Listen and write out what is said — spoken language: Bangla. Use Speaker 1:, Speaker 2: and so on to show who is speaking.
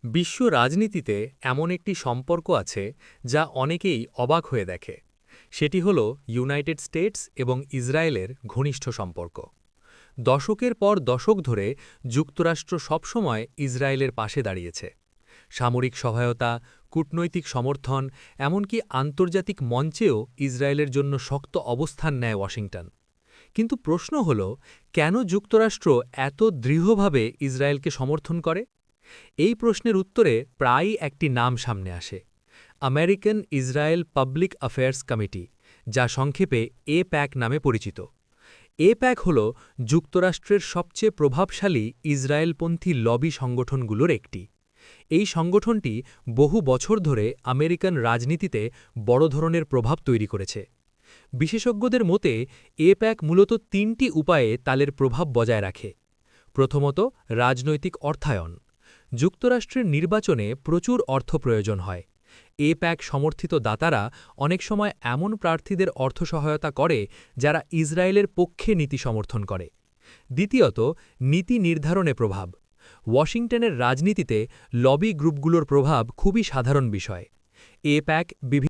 Speaker 1: বিশ্ব রাজনীতিতে এমন একটি সম্পর্ক আছে যা অনেকেই অবাক হয়ে দেখে। সেটি হল ইউনাইটেড স্টেটস এবং ইসরায়েলের ঘনিষ্ঠ সম্পর্ক। দশকের পর দশক ধরে যুক্তরাষ্ট্র সবসময় ইসরায়েলের পাশে দাঁড়িয়েছে। সামরিক সহায়তা, কূটনৈতিক সমর্থন, এমনকি আন্তর্জাতিক মঞ্চেও ইসরায়েলের জন্য শক্ত অবস্থান নেয় ওয়াশিংটন। কিন্তু প্রশ্ন হল, কেন যুক্তরাষ্ট্র এত দৃঢ়ভাবে ইসরায়েলকে সমর্থন করে? এই প্রশ্নের উত্তরে প্রায়ই একটি নাম সামনে আসে: American Israel public affairs committee, যা সংক্ষেপে এপ্যাক নামে পরিচিত। এপ্যাক হল যুক্তরাষ্ট্রের সবচেয়ে প্রভাবশালী ইসরায়েলপন্থী লবি সংগঠনগুলোর একটি। এই সংগঠনটি বহু বছর ধরে আমেরিকান রাজনীতিতে বড় ধরনের প্রভাব তৈরি করেছে। বিশেষজ্ঞদের মতে এপ্যাক মূলত তিনটি উপায়ে তাদের প্রভাব বজায় রাখে। প্রথমত, রাজনৈতিক অর্থায়ন। যুক্তরাষ্ট্রের নির্বাচনে প্রচুর অর্থ প্রয়োজন হয়। এপ্যাক সমর্থিত দাতারা অনেক সময় এমন প্রার্থীদের অর্থ সহায়তা করে যারা ইসরায়েলের পক্ষে নীতি সমর্থন করে। দ্বিতীয়ত, নীতি নির্ধারণে প্রভাব। ওয়াশিংটনের রাজনীতিতে লবি গ্রুপগুলোর প্রভাব খুবই সাধারণ বিষয়। এপ্যাক বিভিন্ন